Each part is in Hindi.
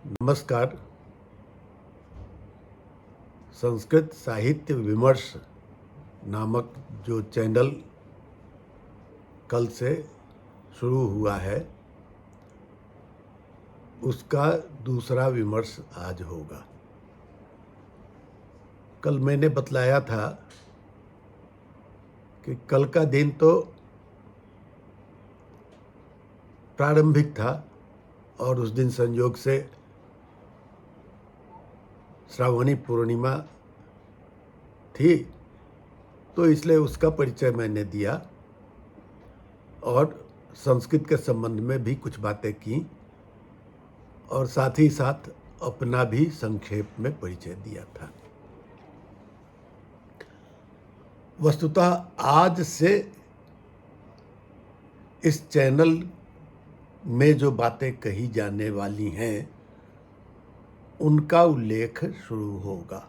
नमस्कार। संस्कृत साहित्य विमर्श नामक जो चैनल कल से शुरू हुआ है, उसका दूसरा विमर्श आज होगा। कल मैंने बतलाया था कि कल का दिन तो प्रारंभिक था और उस दिन संयोग से श्रावणी पूर्णिमा थी, तो इसलिए उसका परिचय मैंने दिया और संस्कृत के संबंध में भी कुछ बातें की और साथ ही साथ अपना भी संक्षेप में परिचय दिया था। वस्तुतः आज से इस चैनल में जो बातें कही जाने वाली हैं, उनका उल्लेख शुरू होगा।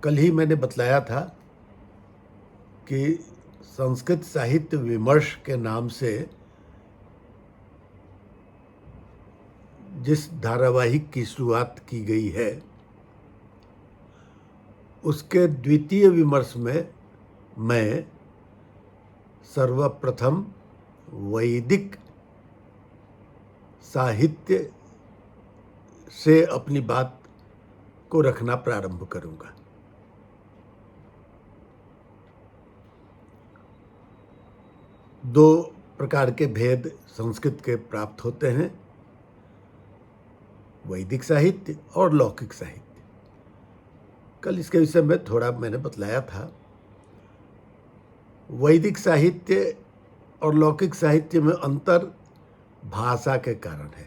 कल ही मैंने बतलाया था कि संस्कृत साहित्य विमर्श के नाम से जिस धारावाहिक की शुरुआत की गई है, उसके द्वितीय विमर्श में मैं सर्वप्रथम वैदिक साहित्य से अपनी बात को रखना प्रारंभ करूंगा। दो प्रकार के भेद संस्कृत के प्राप्त होते हैं, वैदिक साहित्य और लौकिक साहित्य। कल इसके विषय में थोड़ा मैंने बतलाया था। वैदिक साहित्य और लौकिक साहित्य में अंतर भाषा के कारण है।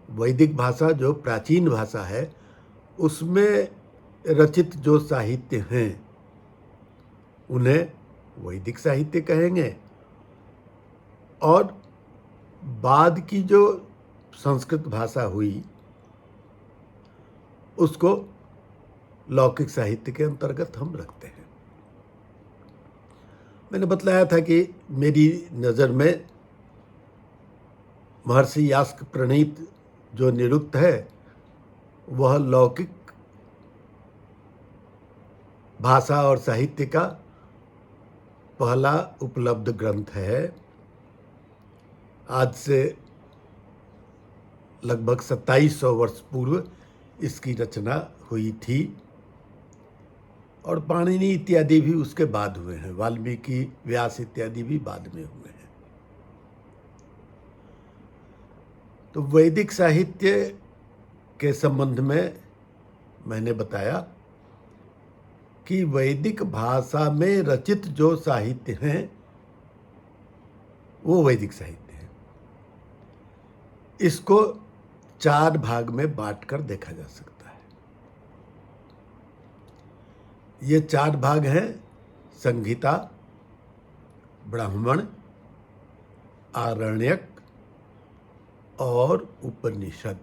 वैदिक भाषा जो प्राचीन भाषा है, उसमें रचित जो साहित्य हैं, उन्हें वैदिक साहित्य कहेंगे और बाद की जो संस्कृत भाषा हुई, उसको लौकिक साहित्य के अंतर्गत हम रखते हैं। मैंने बतलाया था कि मेरी नज़र में महर्षि यास्क प्रणीत जो निरुक्त है, वह लौकिक भाषा और साहित्य का पहला उपलब्ध ग्रंथ है। आज से लगभग 2700 वर्ष पूर्व इसकी रचना हुई थी और पाणिनि इत्यादि भी उसके बाद हुए हैं, वाल्मीकि, व्यास इत्यादि भी बाद में हुए हैं। तो वैदिक साहित्य के संबंध में मैंने बताया कि वैदिक भाषा में रचित जो साहित्य हैं, वो वैदिक साहित्य है। इसको 4 भाग में बांटकर देखा जा सकता है। ये 4 भाग हैं: संहिता, ब्राह्मण, आरण्यक और उपनिषद।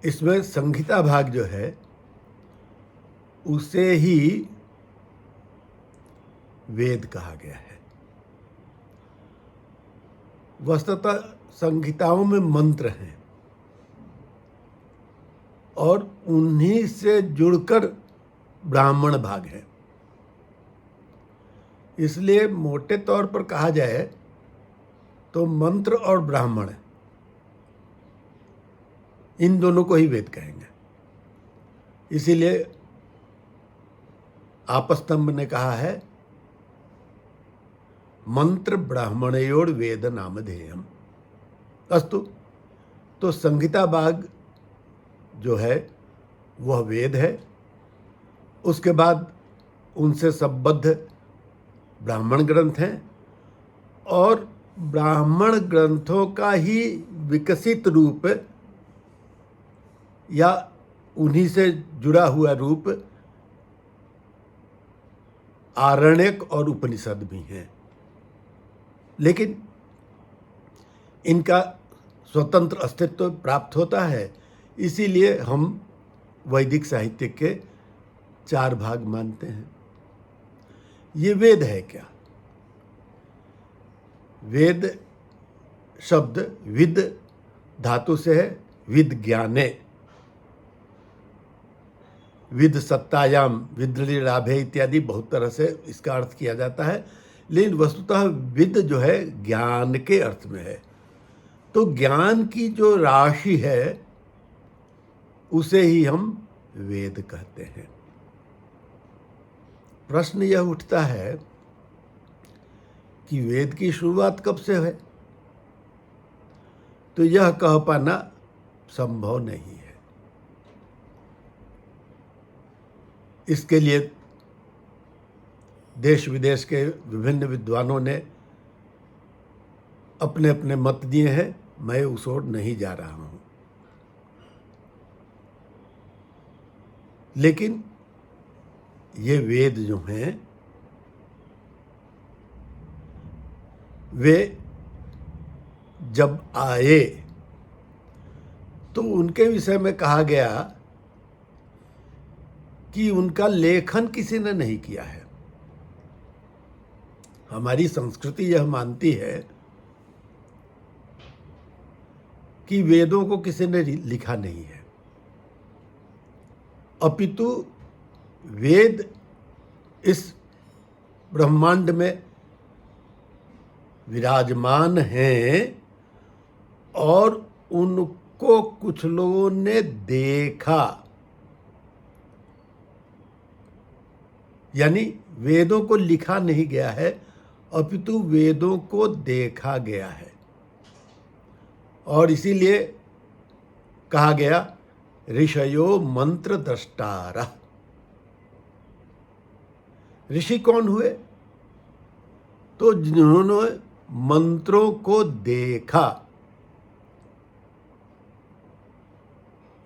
इसमें संहिता भाग जो है, उसे ही वेद कहा गया है। वस्तुतः संहिताओं में मंत्र हैं और उन्हीं से जुड़कर ब्राह्मण भाग है। इसलिए मोटे तौर पर कहा जाए तो मंत्र और ब्राह्मण, इन दोनों को ही वेद कहेंगे। इसीलिए आपस्तंभ ने कहा है, मंत्र ब्राह्मणयोर वेद नामधेयम। अस्तु, तो संहिता भाग जो है वह वेद है। उसके बाद उनसे संबद्ध ब्राह्मण ग्रंथ हैं और ब्राह्मण ग्रंथों का ही विकसित रूप या उन्हीं से जुड़ा हुआ रूप आरण्यक और उपनिषद भी हैं। लेकिन इनका स्वतंत्र अस्तित्व प्राप्त होता है, इसीलिए हम वैदिक साहित्य के 4 भाग मानते हैं। ये वेद है क्या? वेद शब्द विद धातु से है, विद ज्ञाने, विद सत्तायाम, विद्रलाभे इत्यादि बहुत तरह से इसका अर्थ किया जाता है, लेकिन वस्तुतः विद जो है ज्ञान के अर्थ में है। तो ज्ञान की जो राशि है उसे ही हम वेद कहते हैं। प्रश्न यह उठता है कि वेद की शुरुआत कब से है? तो यह कह पाना संभव नहीं है। इसके लिए देश विदेश के विभिन्न विद्वानों ने अपने अपने मत दिए हैं, मैं उस ओर नहीं जा रहा हूं। लेकिन ये वेद जो हैं वे जब आए तो उनके विषय में कहा गया कि उनका लेखन किसी ने नहीं किया है। हमारी संस्कृति यह मानती है कि वेदों को किसी ने लिखा नहीं है, अपितु वेद इस ब्रह्मांड में विराजमान हैं और उनको कुछ लोगों ने देखा। यानी वेदों को लिखा नहीं गया है, अपितु वेदों को देखा गया है। और इसीलिए कहा गया ऋषयो मंत्र द्रष्टारः। ऋषि कौन हुए? तो जिन्होंने मंत्रों को देखा।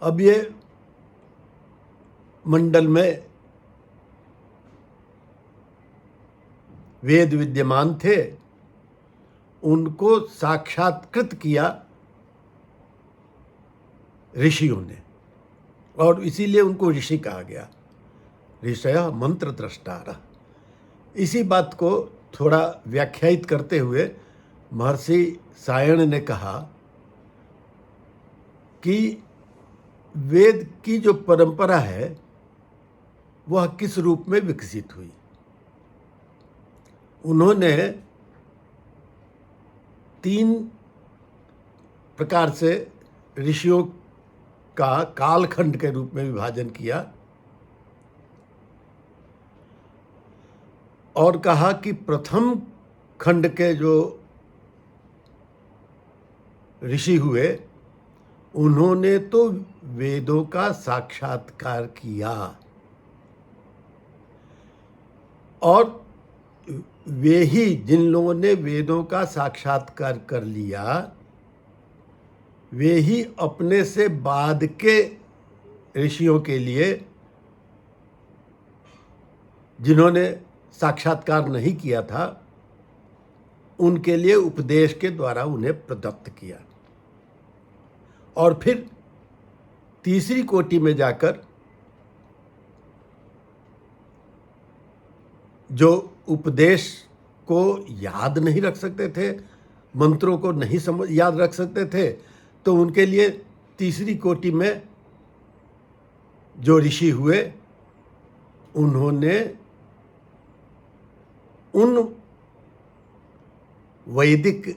अब ये मंडल में वेद विद्यमान थे, उनको साक्षात्कृत किया ऋषियों ने, और इसीलिए उनको ऋषि कहा गया, ऋषयः मंत्र द्रष्टारः। इसी बात को थोड़ा व्याख्यायित करते हुए महर्षि सायण ने कहा कि वेद की जो परंपरा है वह किस रूप में विकसित हुई। उन्होंने 3 प्रकार से ऋषियों का कालखंड के रूप में विभाजन किया और कहा कि प्रथम खंड के जो ऋषि हुए उन्होंने तो वेदों का साक्षात्कार किया, और वे ही जिन लोगों ने वेदों का साक्षात्कार कर लिया वे ही अपने से बाद के ऋषियों के लिए, जिन्होंने साक्षात्कार नहीं किया था, उनके लिए उपदेश के द्वारा उन्हें प्रदत्त किया। और फिर तीसरी कोटि में जाकर जो उपदेश को याद नहीं रख सकते थे, मंत्रों को नहीं याद रख सकते थे, तो उनके लिए तीसरी कोटि में जो ऋषि हुए उन्होंने उन वैदिक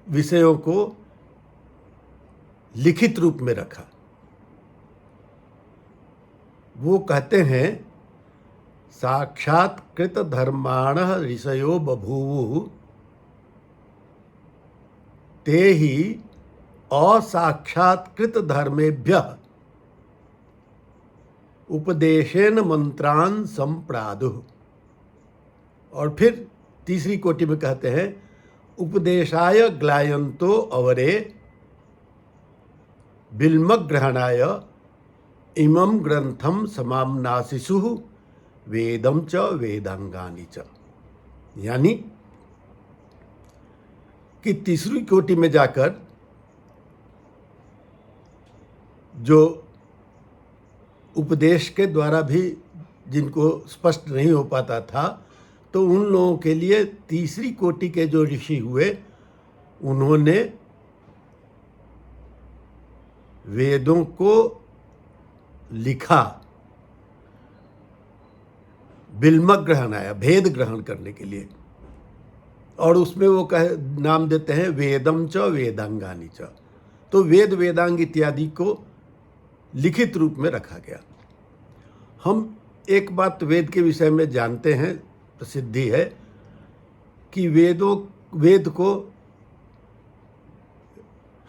विषयों को लिखित रूप में रखा। वो कहते हैं साक्षात्कृत धर्माणः ऋषयो बभूवुः ते ही असाक्षात्कृत धर्मेभ्यः उपदेशेन मंत्रान् संप्रादुः। और फिर तीसरी कोटि में कहते हैं उपदेशाय ग्लायन्तो अवरे बिल्मग्रहणाय इमं ग्रंथम समाम्नासिषुः वेदम च वेदांगानि च। यानी कि तीसरी कोटि में जाकर जो उपदेश के द्वारा भी जिनको स्पष्ट नहीं हो पाता था, तो उन लोगों के लिए तीसरी कोटि के जो ऋषि हुए, उन्होंने वेदों को लिखा, बिल्मक ग्रहण आया, भेद ग्रहण करने के लिए, और उसमें वो नाम देते हैं वेदम च वेदांगानी च। तो वेद वेदांग इत्यादि को लिखित रूप में रखा गया। हम एक बात वेद के विषय में जानते हैं, प्रसिद्धि है कि वेद को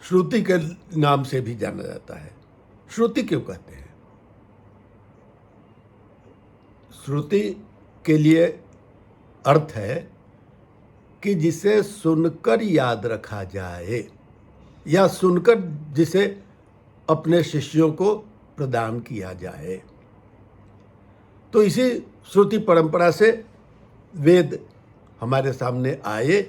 श्रुति के नाम से भी जाना जाता है। श्रुति क्यों कहते हैं? श्रुति के लिए अर्थ है कि जिसे सुनकर याद रखा जाए, या सुनकर जिसे अपने शिष्यों को प्रदान किया जाए। तो इसी श्रुति परंपरा से वेद हमारे सामने आए,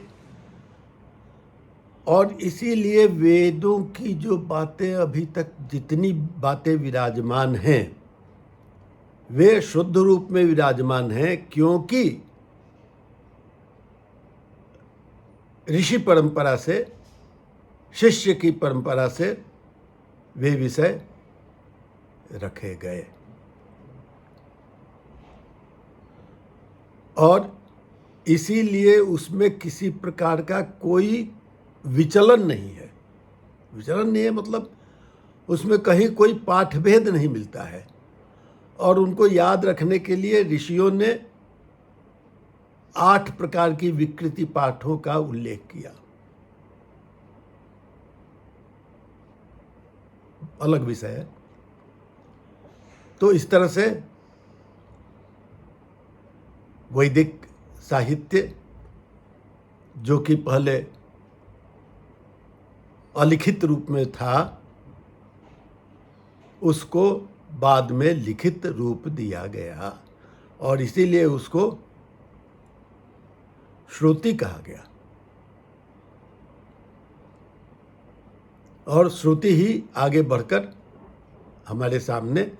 और इसीलिए वेदों की जो बातें अभी तक जितनी बातें विराजमान हैं, वे शुद्ध रूप में विराजमान हैं, क्योंकि ऋषि परंपरा से, शिष्य की परंपरा से वे विषय रखे गए, और इसीलिए उसमें किसी प्रकार का कोई विचलन नहीं है। विचलन नहीं है मतलब उसमें कहीं कोई पाठभेद नहीं मिलता है, और उनको याद रखने के लिए ऋषियों ने 8 प्रकार की विकृति पाठों का उल्लेख किया। अलग विषय है। तो इस तरह से वैदिक साहित्य, जो कि पहले अलिखित रूप में था, उसको बाद में लिखित रूप दिया गया, और इसीलिए उसको श्रुति कहा गया। और श्रुति ही आगे बढ़कर हमारे सामने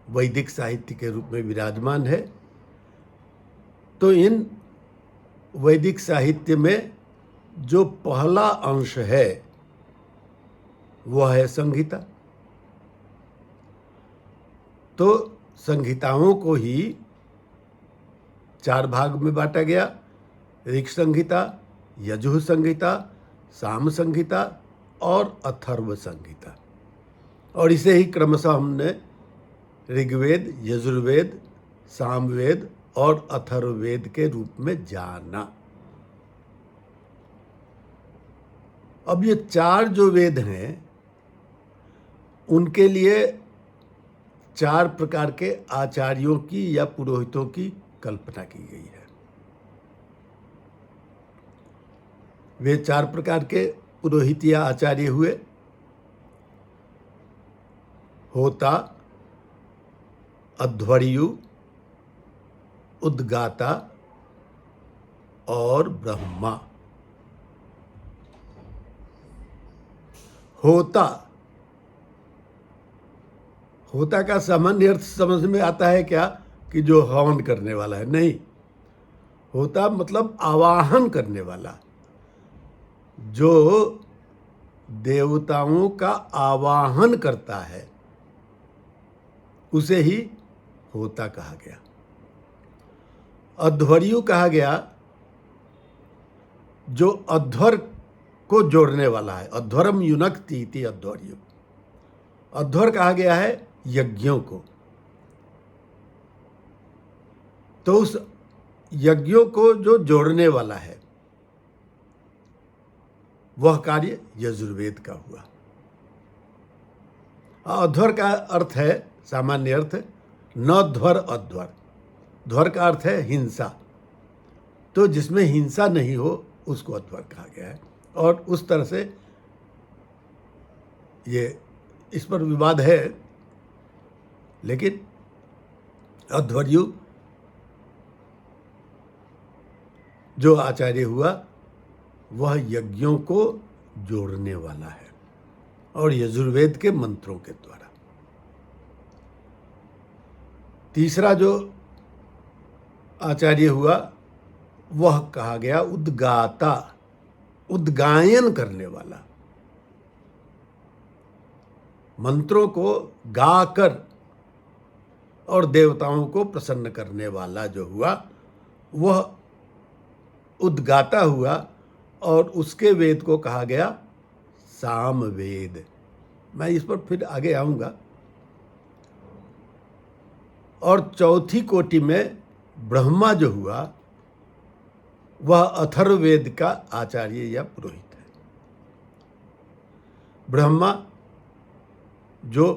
वैदिक साहित्य के रूप में विराजमान है। तो इन वैदिक साहित्य में जो पहला अंश है वह है संहिता। तो संहिताओं को ही 4 भाग में बांटा गया: ऋक् संहिता, यजुः संहिता, साम संहिता और अथर्व संहिता। और इसे ही क्रमशः हमने ऋग्वेद, यजुर्वेद, सामवेद और अथर्ववेद के रूप में जाना। अब ये 4 जो वेद हैं, उनके लिए 4 प्रकार के आचार्यों की या पुरोहितों की कल्पना की गई है। वे 4 प्रकार के पुरोहित या आचार्य हुए: होता, अध्वर्यु, उद्गाता और ब्रह्मा। होता का सामान्य अर्थ समझ में आता है क्या कि जो हवन करने वाला है? नहीं। होता मतलब आवाहन करने वाला, जो देवताओं का आवाहन करता है, उसे ही होता कहा गया। अध्वर्यु कहा गया जो अध्वर को जोड़ने वाला है। अध्वरम युनक्ति इति अध्वर्यु। अध्वर कहा गया है यज्ञों को। तो उस यज्ञों को जो जोड़ने वाला है, वह कार्य यजुर्वेद का हुआ। अध्वर का अर्थ है, सामान्य अर्थ, न ध्वर अध्वर। ध्वर का अर्थ है हिंसा। तो जिसमें हिंसा नहीं हो उसको अध्वर कहा गया है। और उस तरह से ये, इस पर विवाद है, लेकिन अध्वर्यु जो आचार्य हुआ वह यज्ञों को जोड़ने वाला है, और यजुर्वेद के मंत्रों के द्वारा। तीसरा जो आचार्य हुआ वह कहा गया उद्गाता, उद्गायन करने वाला, मंत्रों को गाकर और देवताओं को प्रसन्न करने वाला जो हुआ वह उद्गाता हुआ, और उसके वेद को कहा गया साम वेद। मैं इस पर फिर आगे आऊंगा। और चौथी कोटि में ब्रह्मा जो हुआ वह अथर्ववेद का आचार्य या पुरोहित है। ब्रह्मा जो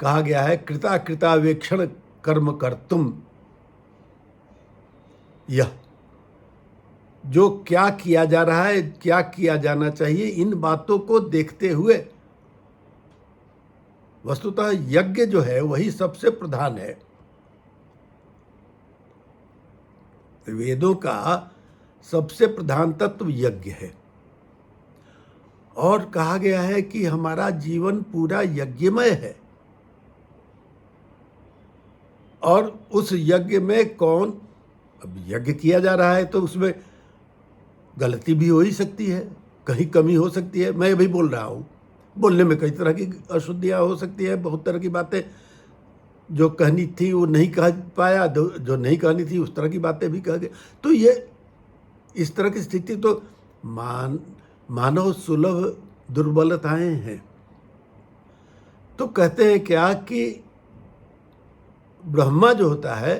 कहा गया है कृता कृतावेक्षण कर्म कर्तुम, यह जो क्या किया जा रहा है, क्या किया जाना चाहिए, इन बातों को देखते हुए वस्तुतः यज्ञ जो है वही सबसे प्रधान है। वेदों का सबसे प्रधान तत्व यज्ञ है, और कहा गया है कि हमारा जीवन पूरा यज्ञमय है। और उस यज्ञ में कौन, अब यज्ञ किया जा रहा है तो उसमें गलती भी हो ही सकती है, कहीं कमी हो सकती है। मैं अभी बोल रहा हूँ, बोलने में कई तरह की अशुद्धियाँ हो सकती है, बहुत तरह की बातें जो कहनी थी वो नहीं कह पाया, जो नहीं कहनी थी उस तरह की बातें भी कह गए। तो ये इस तरह की स्थिति तो मानव सुलभ दुर्बलताएं हैं। तो कहते हैं क्या कि ब्रह्मा जो होता है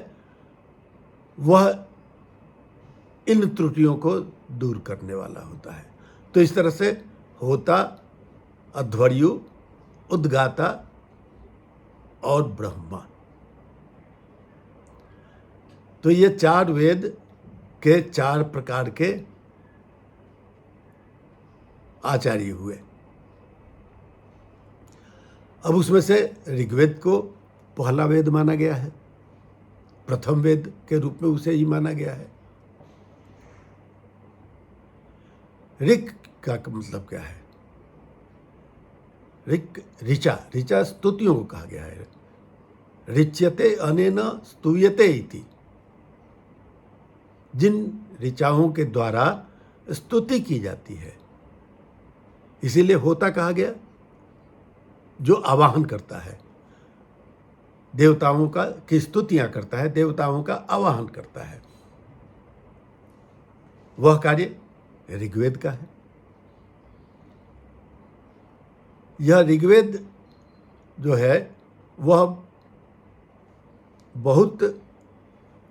वह इन त्रुटियों को दूर करने वाला होता है। तो इस तरह से होता, अध्वर्यु, उद्गाता और ब्रह्मा, तो ये चार वेद के चार प्रकार के आचार्य हुए। अब उसमें से ऋग्वेद को पहला वेद माना गया है, प्रथम वेद के रूप में उसे ही माना गया है। ऋक का मतलब क्या है? ऋक ऋचा, ऋचा स्तुतियों को कहा गया है। ऋच्यते अनेन स्तूयते इति, जिन ऋचाओं के द्वारा स्तुति की जाती है, इसीलिए होता कहा गया, जो आवाहन करता है, देवताओं का की स्तुतियां करता है, देवताओं का आवाहन करता है, वह कार्य ऋग्वेद का है। यह ऋग्वेद जो है वह बहुत,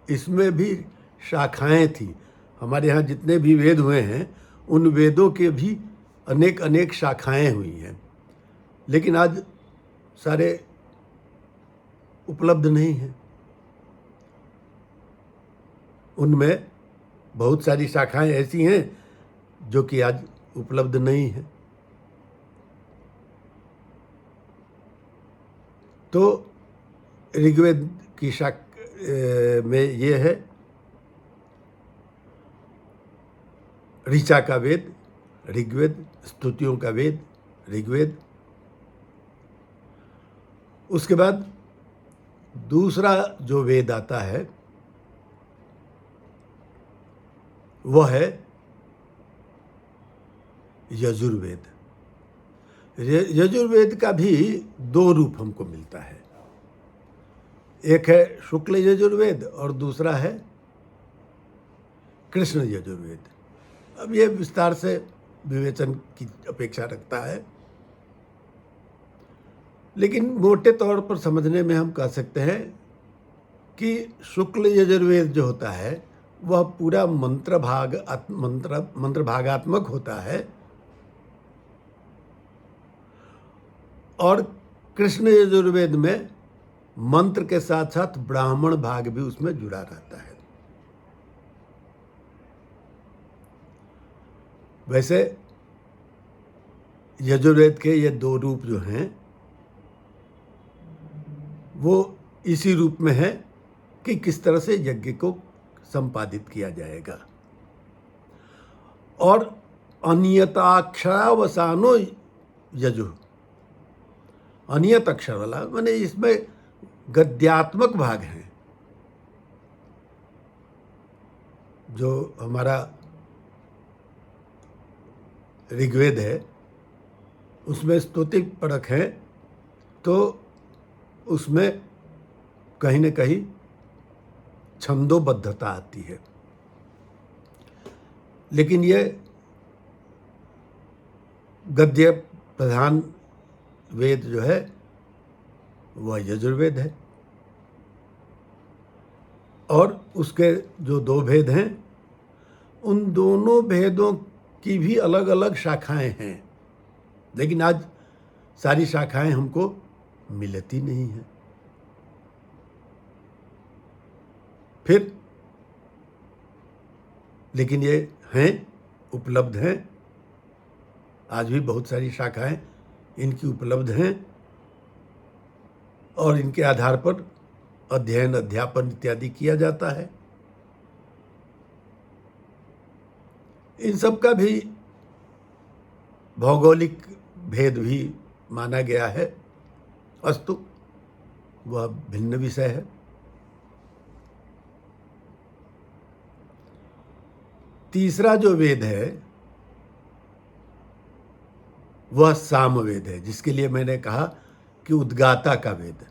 इसमें भी शाखाएं थी। हमारे यहाँ जितने भी वेद हुए हैं उन वेदों के भी अनेक अनेक शाखाएं हुई हैं, लेकिन आज सारे उपलब्ध नहीं हैं। उनमें बहुत सारी शाखाएं ऐसी हैं जो कि आज उपलब्ध नहीं है। तो ऋग्वेद की में ये है ऋचा का वेद ऋग्वेद, स्तुतियों का वेद ऋग्वेद। उसके बाद दूसरा जो वेद आता है वह है यजुर्वेद। यजुर्वेद का भी दो रूप हमको मिलता है, एक है शुक्ल यजुर्वेद और दूसरा है कृष्ण यजुर्वेद। अब ये विस्तार से विवेचन की अपेक्षा रखता है, लेकिन मोटे तौर पर समझने में हम कह सकते हैं कि शुक्ल यजुर्वेद जो होता है वह पूरा मंत्र भागात्मक होता है, और कृष्ण यजुर्वेद में मंत्र के साथ साथ ब्राह्मण भाग भी उसमें जुड़ा रहता है। वैसे यजुर्वेद के ये दो रूप जो हैं वो इसी रूप में है कि किस तरह से यज्ञ को संपादित किया जाएगा। और अनियताक्षरावसानो यजु, अनियत अक्षर वाला, माने इसमें गद्यात्मक भाग हैं। जो हमारा ऋग्वेद है उसमें स्तुति परक है, तो उसमें कहीं न कहीं छंदोबद्धता आती है। लेकिन ये गद्य प्रधान वेद जो है वह यजुर्वेद है, और उसके जो 2 भेद हैं उन दोनों भेदों की भी अलग अलग शाखाएं हैं, लेकिन आज सारी शाखाएं हमको मिलती नहीं हैं। फिर लेकिन ये हैं, उपलब्ध हैं, आज भी बहुत सारी शाखाएं इनकी उपलब्ध हैं, और इनके आधार पर अध्ययन अध्यापन इत्यादि किया जाता है। इन सब का भी भौगोलिक भेद भी माना गया है, अस्तु वह भिन्न विषय है। तीसरा जो वेद है वह सामवेद है, जिसके लिए मैंने कहा कि उद्गाता का वेद,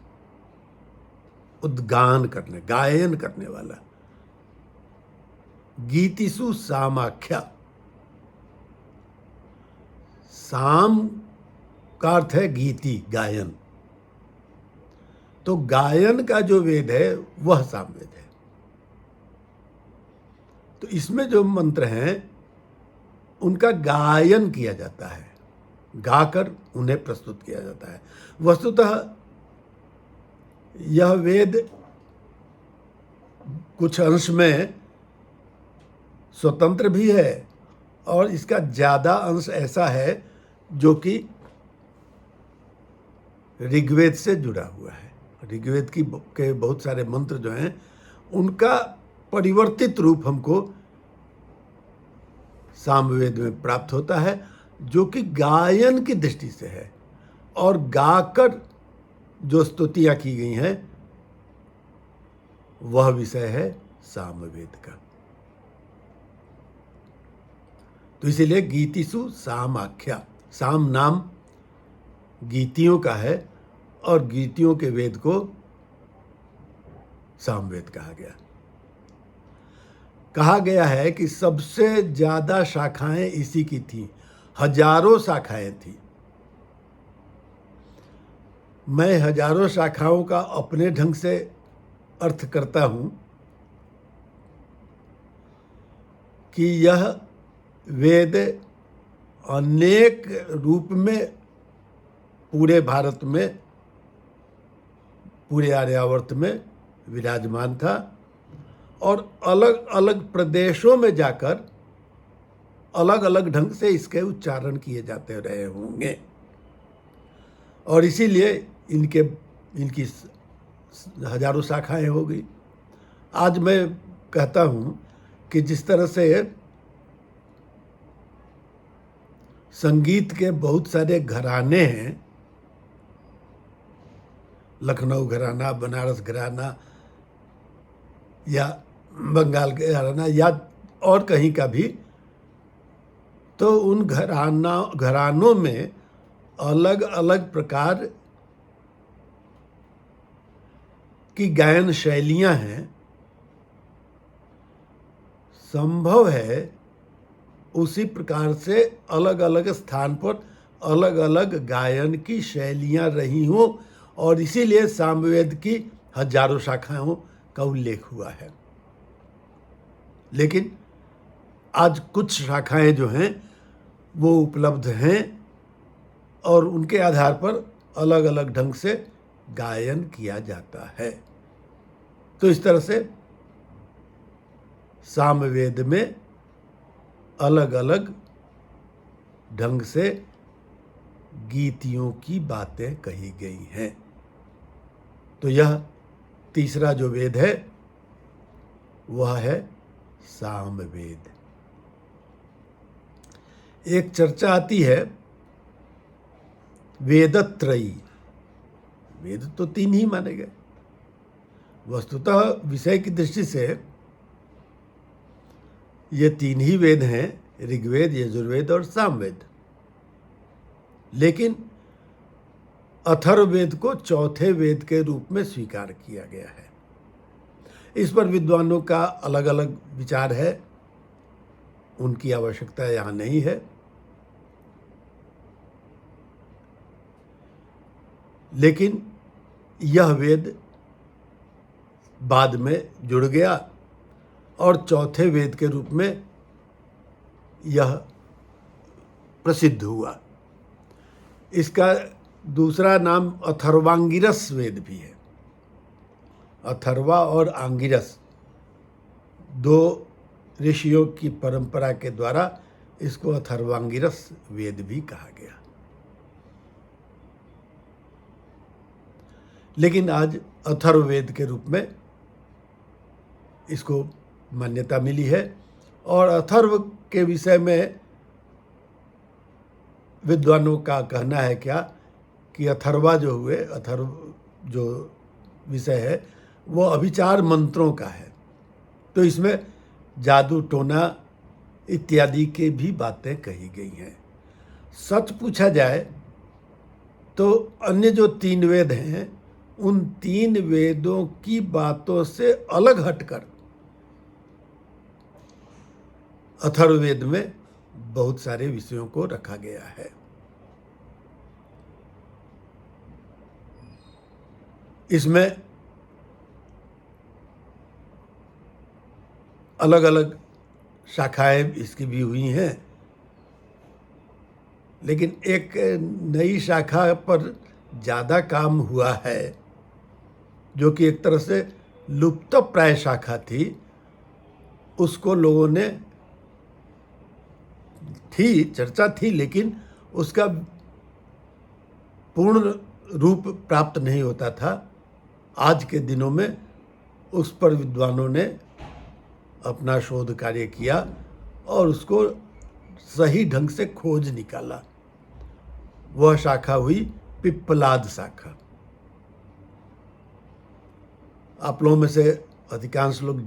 उद्गान करने, गायन करने वाला। गीतिषु सामाख्या, साम का अर्थ है गीति, गायन। तो गायन का जो वेद है वह सामवेद है। तो इसमें जो मंत्र हैं उनका गायन किया जाता है, गाकर उन्हें प्रस्तुत किया जाता है। वस्तुतः यह वेद कुछ अंश में स्वतंत्र भी है, और इसका ज़्यादा अंश ऐसा है जो कि ऋग्वेद से जुड़ा हुआ है। ऋग्वेद के बहुत सारे मंत्र जो हैं उनका परिवर्तित रूप हमको सामवेद में प्राप्त होता है, जो कि गायन की दृष्टि से है, और गाकर जो स्तुतियां की गई हैं वह विषय है सामवेद का। तो इसीलिए गीतिषु सामाख्या, साम नाम गीतियों का है, और गीतियों के वेद को सामवेद कहा गया है कि सबसे ज़्यादा शाखाएं इसी की थी, हजारों शाखाएं थी। मैं हजारों शाखाओं का अपने ढंग से अर्थ करता हूं कि यह वेद अनेक रूप में पूरे भारत में, पूरे आर्यावर्त में विराजमान था, और अलग अलग प्रदेशों में जाकर अलग अलग ढंग से इसके उच्चारण किए जाते रहे होंगे, और इसीलिए इनकी हजारों शाखाएं हो गई। आज मैं कहता हूं कि जिस तरह से संगीत के बहुत सारे घराने हैं, लखनऊ घराना, बनारस घराना, या बंगाल के घराना, या और कहीं का भी, तो उन घरानों में अलग अलग प्रकार की गायन शैलियां हैं। संभव है उसी प्रकार से अलग अलग स्थान पर अलग अलग गायन की शैलियां रही हों, और इसीलिए सामवेद की हजारों शाखाओं का उल्लेख हुआ है। लेकिन आज कुछ शाखाएं जो हैं वो उपलब्ध हैं, और उनके आधार पर अलग अलग ढंग से गायन किया जाता है। तो इस तरह से सामवेद में अलग अलग ढंग से गीतियों की बातें कही गई हैं। तो यह तीसरा जो वेद है वह है सामवेद। एक चर्चा आती है वेदत्रयी, वेद तो 3 ही माने गए, वस्तुतः विषय की दृष्टि से ये तीन ही वेद हैं, ऋग्वेद, यजुर्वेद और सामवेद। लेकिन अथर्ववेद को चौथे वेद के रूप में स्वीकार किया गया है। इस पर विद्वानों का अलग अलग विचार है, उनकी आवश्यकता यहाँ नहीं है। लेकिन यह वेद बाद में जुड़ गया और चौथे वेद के रूप में यह प्रसिद्ध हुआ। इसका दूसरा नाम अथर्वांगिरस वेद भी है। अथर्वा और आंगिरस दो ऋषियों की परंपरा के द्वारा इसको अथर्वांगिरस वेद भी कहा गया। लेकिन आज अथर्ववेद के रूप में इसको मान्यता मिली है। और अथर्व के विषय में विद्वानों का कहना है क्या कि अथर्वा जो हुए, अथर्व जो विषय है वो अभिचार मंत्रों का है, तो इसमें जादू टोना इत्यादि की भी बातें कही गई हैं। सच पूछा जाए तो अन्य जो तीन वेद हैं उन तीन वेदों की बातों से अलग हटकर अथर्ववेद में बहुत सारे विषयों को रखा गया है। इसमें अलग अलग शाखाएं इसकी भी हुई हैं, लेकिन एक नई शाखा पर ज़्यादा काम हुआ है जो कि एक तरह से लुप्त प्राय शाखा थी। उसको लोगों ने चर्चा थी, लेकिन उसका पूर्ण रूप प्राप्त नहीं होता था। आज के दिनों में उस पर विद्वानों ने अपना शोध कार्य किया और उसको सही ढंग से खोज निकाला। वह शाखा हुई पिप्पलाद शाखा। आप लोगों में से अधिकांश लोग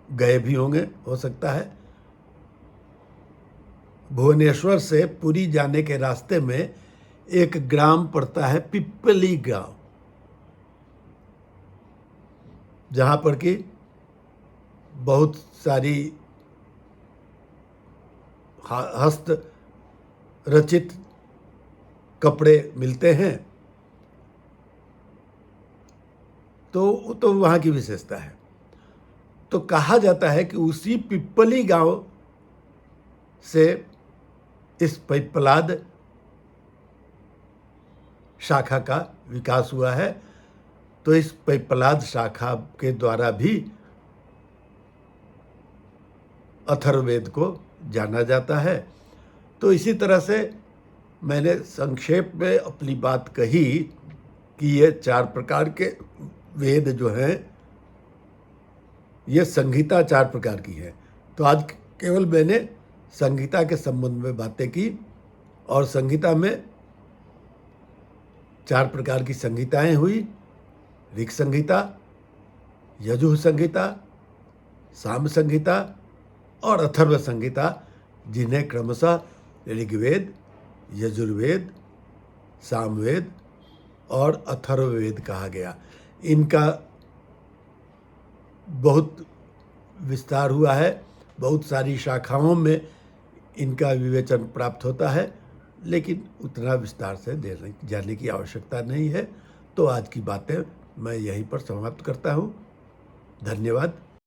गए भी होंगे, हो सकता है। भुवनेश्वर से पुरी जाने के रास्ते में एक ग्राम पड़ता है पिप्पली गांव, जहां पर कि बहुत सारी हस्त रचित कपड़े मिलते हैं। तो वहाँ की विशेषता है। तो कहा जाता है कि उसी पिप्पली गांव से इस पिप्पलाद शाखा का विकास हुआ है। तो इस पिप्पलाद शाखा के द्वारा भी अथर्ववेद को जाना जाता है। तो इसी तरह से मैंने संक्षेप में अपनी बात कही कि ये चार प्रकार के वेद जो हैं ये संहिता चार प्रकार की है। तो आज केवल मैंने संहिता के संबंध में बातें की, और संहिता में चार प्रकार की संहिताएं हुई: ऋग संहिता, यजुः संहिता, साम संहिता और अथर्व संहिता, जिन्हें क्रमशः ऋग्वेद, यजुर्वेद, सामवेद और अथर्ववेद कहा गया। इनका बहुत विस्तार हुआ है, बहुत सारी शाखाओं में इनका विवेचन प्राप्त होता है, लेकिन उतना विस्तार से जाने की आवश्यकता नहीं है। तो आज की बातें मैं यहीं पर समाप्त करता हूँ। धन्यवाद।